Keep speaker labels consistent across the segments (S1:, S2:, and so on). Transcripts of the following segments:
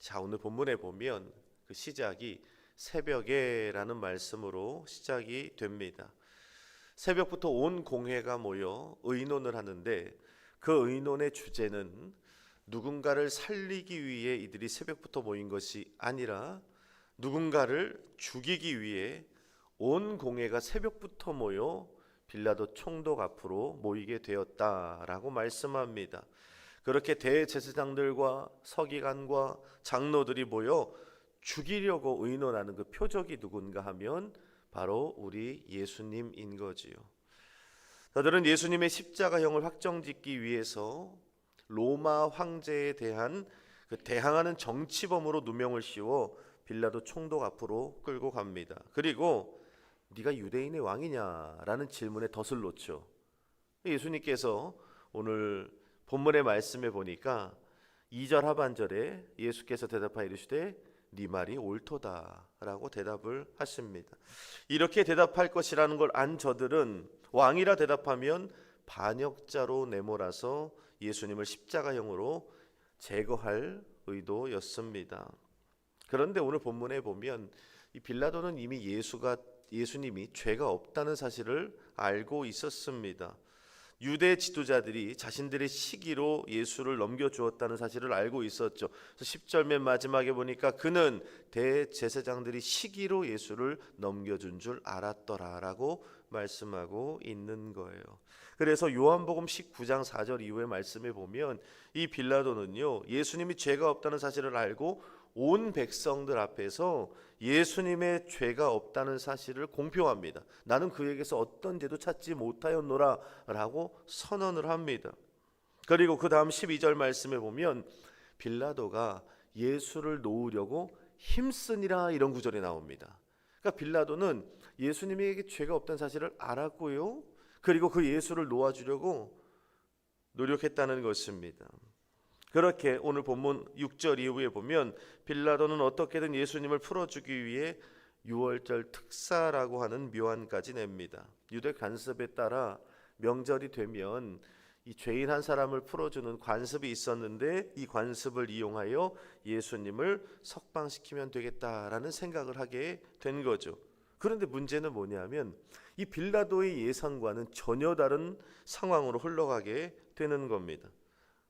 S1: 자, 오늘 본문에 보면 그 시작이 새벽에라는 말씀으로 시작이 됩니다. 새벽부터 온 공회가 모여 의논을 하는데 그 의논의 주제는 누군가를 살리기 위해 이들이 새벽부터 모인 것이 아니라 누군가를 죽이기 위해 온 공회가 새벽부터 모여 빌라도 총독 앞으로 모이게 되었다라고 말씀합니다. 그렇게 대제사장들과 서기관과 장로들이 모여 죽이려고 의논하는 그 표적이 누군가 하면 바로 우리 예수님인 거지요. 저들은 예수님의 십자가형을 확정짓기 위해서 로마 황제에 대한 그 대항하는 정치범으로 누명을 씌워 빌라도 총독 앞으로 끌고 갑니다. 그리고 네가 유대인의 왕이냐라는 질문에 덫을 놓죠. 예수님께서 오늘 본문의 말씀에 보니까 2절 하반절에 예수께서 대답하여 이르시되 네 말이 옳도다라고 대답을 하십니다. 이렇게 대답할 것이라는 걸 안 저들은 왕이라 대답하면 반역자로 내몰아서 예수님을 십자가형으로 제거할 의도였습니다. 그런데 오늘 본문에 보면 이 빌라도는 이미 예수님이 죄가 없다는 사실을 알고 있었습니다. 유대 지도자들이 자신들의 시기로 예수를 넘겨주었다는 사실을 알고 있었죠. 그래서 10절 맨 마지막에 보니까 그는 대제사장들이 시기로 예수를 넘겨준 줄 알았더라라고 말씀하고 있는 거예요. 그래서 요한복음 19장 4절 이후의 말씀에 보면 이 빌라도는요, 예수님이 죄가 없다는 사실을 알고 온 백성들 앞에서 예수님의 죄가 없다는 사실을 공표합니다. 나는 그에게서 어떤 죄도 찾지 못하였노라 라고 선언을 합니다. 그리고 그 다음 12절 말씀에 보면 빌라도가 예수를 놓으려고 힘쓰니라 이런 구절이 나옵니다. 그러니까 빌라도는 예수님에게 죄가 없다는 사실을 알았고요, 그리고 그 예수를 놓아주려고 노력했다는 것입니다. 그렇게 오늘 본문 6절 이후에 보면 빌라도는 어떻게든 예수님을 풀어주기 위해 유월절 특사라고 하는 묘안까지 냅니다. 유대 관습에 따라 명절이 되면 이 죄인 한 사람을 풀어주는 관습이 있었는데 이 관습을 이용하여 예수님을 석방시키면 되겠다라는 생각을 하게 된 거죠. 그런데 문제는 뭐냐면 이 빌라도의 예상과는 전혀 다른 상황으로 흘러가게 되는 겁니다.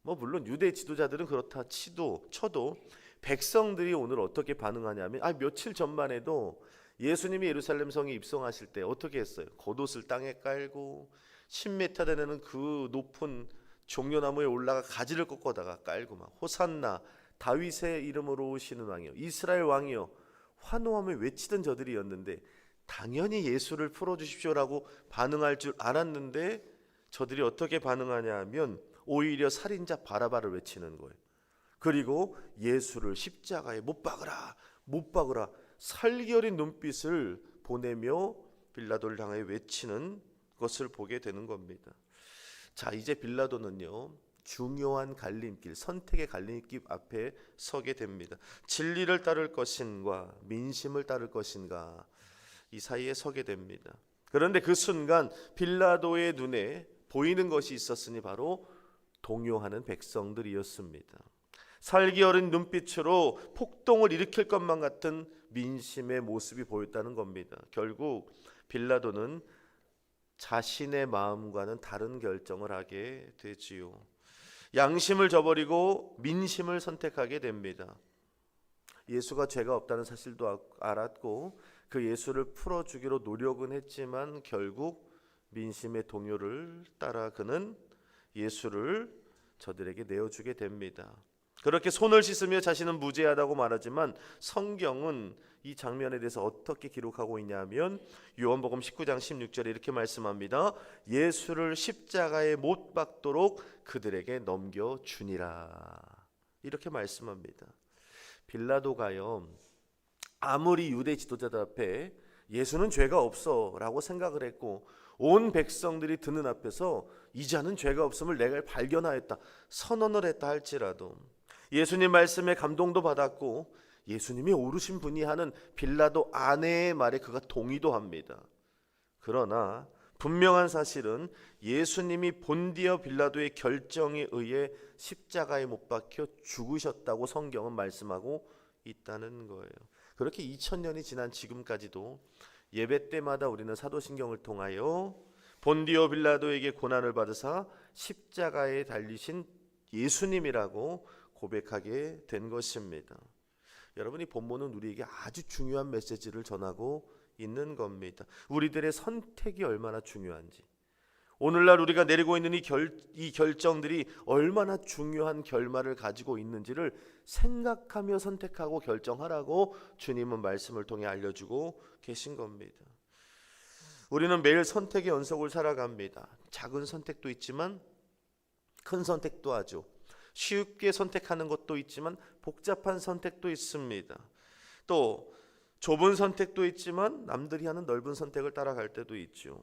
S1: 물론 유대 지도자들은 그렇다 쳐도 백성들이 오늘 어떻게 반응하냐면 며칠 전만 해도 예수님이 예루살렘 성에 입성하실 때 어떻게 했어요? 겉옷을 땅에 깔고 10m 되는 그 높은 종려나무에 올라가 가지를 꺾어다가 깔고 막 호산나 다윗의 이름으로 오시는 왕이요 이스라엘 왕이요 환호하며 외치던 저들이었는데 당연히 예수를 풀어주십시오라고 반응할 줄 알았는데 저들이 어떻게 반응하냐 하면 오히려 살인자 바라바를 외치는 거예요. 그리고 예수를 십자가에 못 박으라 살기 어린 눈빛을 보내며 빌라도를 향해 외치는 것을 보게 되는 겁니다. 자, 이제 빌라도는요 중요한 갈림길, 선택의 갈림길 앞에 서게 됩니다. 진리를 따를 것인가 민심을 따를 것인가 이 사이에 서게 됩니다. 그런데 그 순간 빌라도의 눈에 보이는 것이 있었으니 바로 동요하는 백성들이었습니다. 살기 어린 눈빛으로 폭동을 일으킬 것만 같은 민심의 모습이 보였다는 겁니다. 결국 빌라도는 자신의 마음과는 다른 결정을 하게 되지요. 양심을 저버리고 민심을 선택하게 됩니다. 예수가 죄가 없다는 사실도 알았고 그 예수를 풀어주기로 노력은 했지만 결국 민심의 동요를 따라 그는 예수를 저들에게 내어주게 됩니다. 그렇게 손을 씻으며 자신은 무죄하다고 말하지만 성경은 이 장면에 대해서 어떻게 기록하고 있냐면 요한복음 19장 16절에 이렇게 말씀합니다. 예수를 십자가에 못 박도록 그들에게 넘겨주니라 이렇게 말씀합니다. 빌라도가요 아무리 유대 지도자들 앞에 예수는 죄가 없어 라고 생각을 했고 온 백성들이 드는 앞에서 이 자는 죄가 없음을 내가 발견하였다 선언을 했다 할지라도 예수님 말씀에 감동도 받았고 예수님이 오르신 분이 하는 빌라도 아내의 말에 그가 동의도 합니다. 그러나 분명한 사실은 예수님이 본디어 빌라도의 결정에 의해 십자가에 못 박혀 죽으셨다고 성경은 말씀하고 있다는 거예요. 그렇게 2000년이 지난 지금까지도 예배 때마다 우리는 사도신경을 통하여 본디어 빌라도에게 고난을 받으사 십자가에 달리신 예수님이라고 고백하게 된 것입니다. 여러분, 이 본문은 우리에게 아주 중요한 메시지를 전하고 있는 겁니다. 우리들의 선택이 얼마나 중요한지, 오늘날 우리가 내리고 있는 이 결정들이 얼마나 중요한 결말을 가지고 있는지를 생각하며 선택하고 결정하라고 주님은 말씀을 통해 알려주고 계신 겁니다. 우리는 매일 선택의 연속을 살아갑니다. 작은 선택도 있지만 큰 선택도 하죠. 쉽게 선택하는 것도 있지만 복잡한 선택도 있습니다. 또 좁은 선택도 있지만 남들이 하는 넓은 선택을 따라갈 때도 있죠.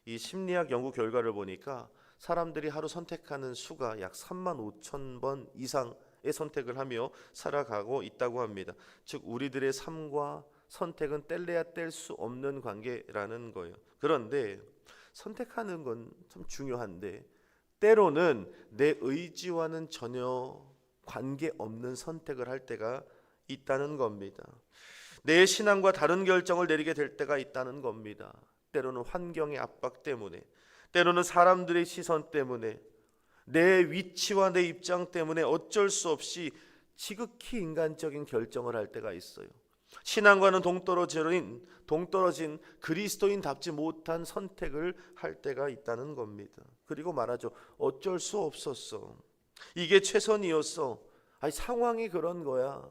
S1: 이 심리학 연구 결과를 보니까 사람들이 하루 선택하는 수가 약 35,000번 이상의 선택을 하며 살아가고 있다고 합니다. 즉 우리들의 삶과 선택은 뗄래야 뗄 수 없는 관계라는 거예요. 그런데 선택하는 건 참 중요한데 때로는 내 의지와는 전혀 관계없는 선택을 할 때가 있다는 겁니다. 내 신앙과 다른 결정을 내리게 될 때가 있다는 겁니다. 때로는 환경의 압박 때문에, 때로는 사람들의 시선 때문에, 내 위치와 내 입장 때문에 어쩔 수 없이 지극히 인간적인 결정을 할 때가 있어요. 신앙과는 동떨어진 그리스도인답지 못한 선택을 할 때가 있다는 겁니다. 그리고 말하죠. 어쩔 수 없었어. 이게 최선이었어. 아니 상황이 그런 거야.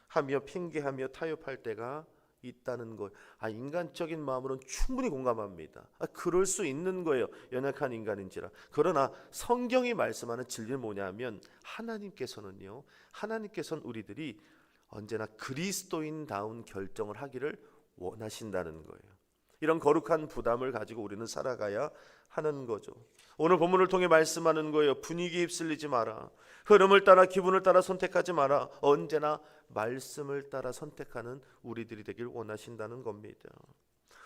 S1: 하며 핑계하며 타협할 때가 있다는 것. 인간적인 마음으로는 충분히 공감합니다. 그럴 수 있는 거예요. 연약한 인간인지라. 그러나 성경이 말씀하는 진리는 뭐냐면 하나님께서는 우리들이 언제나 그리스도인다운 결정을 하기를 원하신다는 거예요. 이런 거룩한 부담을 가지고 우리는 살아가야 하는 거죠. 오늘 본문을 통해 말씀하는 거예요. 분위기에 휩쓸리지 마라. 흐름을 따라 기분을 따라 선택하지 마라. 언제나 말씀을 따라 선택하는 우리들이 되길 원하신다는 겁니다.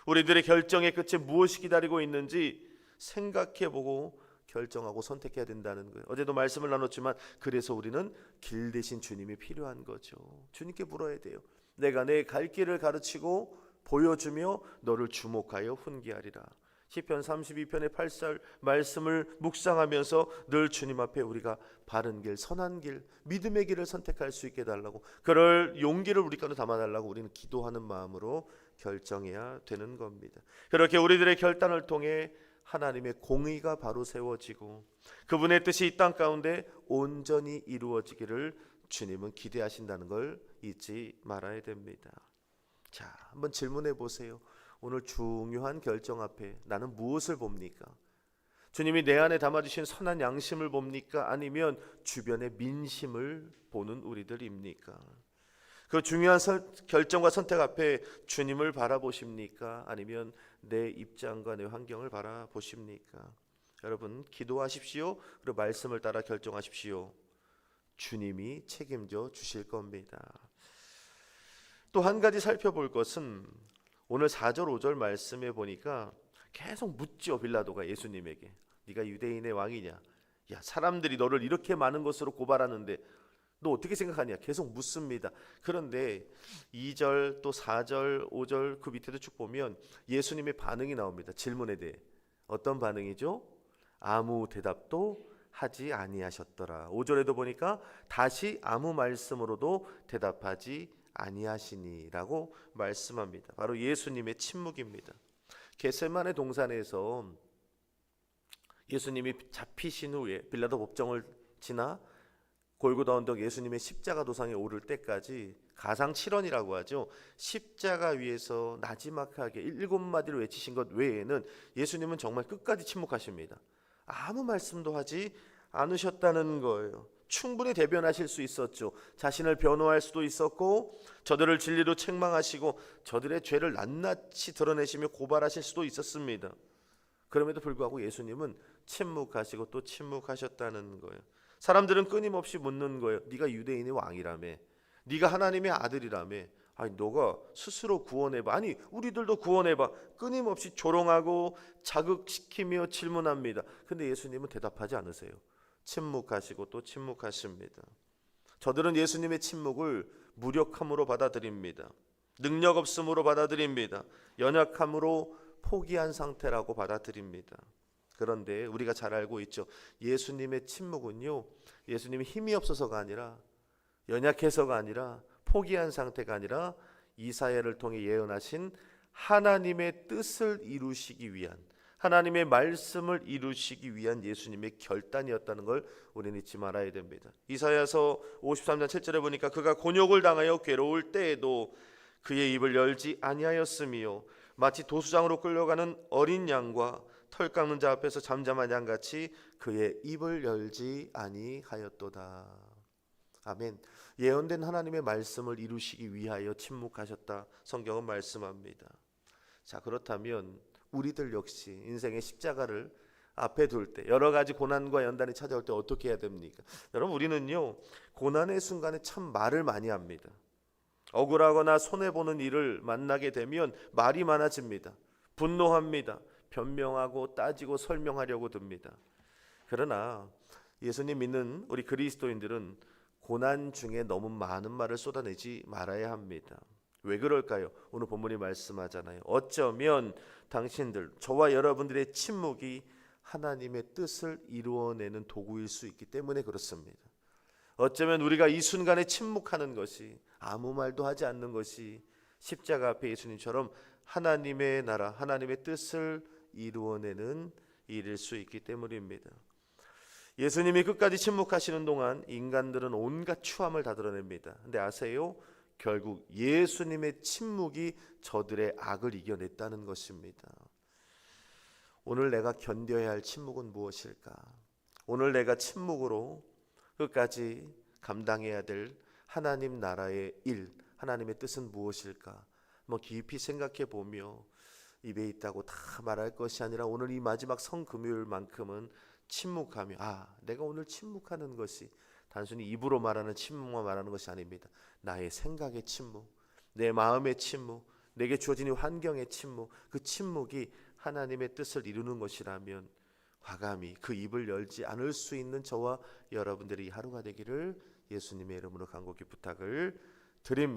S1: 우리들의 결정의 끝에 무엇이 기다리고 있는지 생각해보고 결정하고 선택해야 된다는 거예요. 어제도 말씀을 나눴지만 그래서 우리는 길 대신 주님이 필요한 거죠. 주님께 물어야 돼요. 내가 내 갈 길을 가르치고 보여주며 너를 주목하여 훈계하리라. 시편 32편의 8절 말씀을 묵상하면서 늘 주님 앞에 우리가 바른 길, 선한 길, 믿음의 길을 선택할 수 있게 해달라고, 그럴 용기를 우리 가운데 담아달라고 우리는 기도하는 마음으로 결정해야 되는 겁니다. 그렇게 우리들의 결단을 통해 하나님의 공의가 바로 세워지고 그분의 뜻이 이 땅 가운데 온전히 이루어지기를 주님은 기대하신다는 걸 잊지 말아야 됩니다. 자, 한번 질문해 보세요. 오늘 중요한 결정 앞에 나는 무엇을 봅니까? 주님이 내 안에 담아주신 선한 양심을 봅니까? 아니면 주변의 민심을 보는 우리들입니까? 그 중요한 결정과 선택 앞에 주님을 바라보십니까? 아니면 내 입장과 내 환경을 바라보십니까? 여러분 기도하십시오. 그리고 말씀을 따라 결정하십시오. 주님이 책임져 주실 겁니다. 또 한 가지 살펴볼 것은 오늘 4절 5절 말씀에 보니까 계속 묻죠. 빌라도가 예수님에게 네가 유대인의 왕이냐? 야, 사람들이 너를 이렇게 많은 것으로 고발하는데 너 어떻게 생각하냐? 계속 묻습니다. 그런데 2절 또 4절 5절 그 밑에도 쭉 보면 예수님의 반응이 나옵니다. 질문에 대해. 어떤 반응이죠? 아무 대답도 하지 아니하셨더라. 5절에도 보니까 다시 아무 말씀으로도 대답하지 아니하시니라고 말씀합니다. 바로 예수님의 침묵입니다. 겟세마네 동산에서 예수님이 잡히신 후에 빌라도 법정을 지나 골고다 언덕 예수님의 십자가 도상에 오를 때까지 가상 7원이라고 하죠. 십자가 위에서 나지막하게 7마디를 외치신 것 외에는 예수님은 정말 끝까지 침묵하십니다. 아무 말씀도 하지 않으셨다는 거예요. 충분히 대변하실 수 있었죠. 자신을 변호할 수도 있었고 저들을 진리로 책망하시고 저들의 죄를 낱낱이 드러내시며 고발하실 수도 있었습니다. 그럼에도 불구하고 예수님은 침묵하시고 또 침묵하셨다는 거예요. 사람들은 끊임없이 묻는 거예요. 네가 유대인의 왕이라며, 네가 하나님의 아들이라며 아니 너가 스스로 구원해봐. 아니 우리들도 구원해봐. 끊임없이 조롱하고 자극시키며 질문합니다. 근데 예수님은 대답하지 않으세요. 침묵하시고 또 침묵하십니다. 저들은 예수님의 침묵을 무력함으로 받아들입니다. 능력 없음으로 받아들입니다. 연약함으로 포기한 상태라고 받아들입니다. 그런데 우리가 잘 알고 있죠. 예수님의 침묵은요, 예수님이 힘이 없어서가 아니라, 연약해서가 아니라, 포기한 상태가 아니라 이사야를 통해 예언하신 하나님의 뜻을 이루시기 위한, 하나님의 말씀을 이루시기 위한 예수님의 결단이었다는 걸 우리는 잊지 말아야 됩니다. 이사야서 53장 7절에 보니까 그가 곤욕을 당하여 괴로울 때에도 그의 입을 열지 아니하였으며 마치 도수장으로 끌려가는 어린 양과 털 깎는 자 앞에서 잠잠한 양같이 그의 입을 열지 아니하였도다. 아멘. 예언된 하나님의 말씀을 이루시기 위하여 침묵하셨다. 성경은 말씀합니다. 자, 그렇다면 우리들 역시 인생의 십자가를 앞에 둘 때, 여러 가지 고난과 연단이 찾아올 때 어떻게 해야 됩니까? 여러분, 우리는요 고난의 순간에 참 말을 많이 합니다. 억울하거나 손해보는 일을 만나게 되면 말이 많아집니다. 분노합니다. 변명하고 따지고 설명하려고 듭니다. 그러나 예수님 믿는 우리 그리스도인들은 고난 중에 너무 많은 말을 쏟아내지 말아야 합니다. 왜 그럴까요? 오늘 본문이 말씀하잖아요. 어쩌면 당신들, 저와 여러분들의 침묵이 하나님의 뜻을 이루어내는 도구일 수 있기 때문에 그렇습니다. 어쩌면 우리가 이 순간에 침묵하는 것이, 아무 말도 하지 않는 것이 십자가 앞에 예수님처럼 하나님의 나라, 하나님의 뜻을 이루어내는 일일 수 있기 때문입니다. 예수님이 끝까지 침묵하시는 동안 인간들은 온갖 추함을 다 드러냅니다. 근데 아세요? 결국 예수님의 침묵이 저들의 악을 이겨냈다는 것입니다. 오늘 내가 견뎌야 할 침묵은 무엇일까? 오늘 내가 침묵으로 끝까지 감당해야 될 하나님 나라의 일, 하나님의 뜻은 무엇일까? 깊이 생각해 보며 입에 있다고 다 말할 것이 아니라 오늘 이 마지막 성금요일만큼은 침묵하며, 내가 오늘 침묵하는 것이 단순히 입으로 말하는 침묵만 말하는 것이 아닙니다. 나의 생각의 침묵, 내 마음의 침묵, 내게 주어진 이 환경의 침묵, 그 침묵이 하나님의 뜻을 이루는 것이라면 과감히 그 입을 열지 않을 수 있는 저와 여러분들이 하루가 되기를 예수님의 이름으로 간곡히 부탁을 드립니다.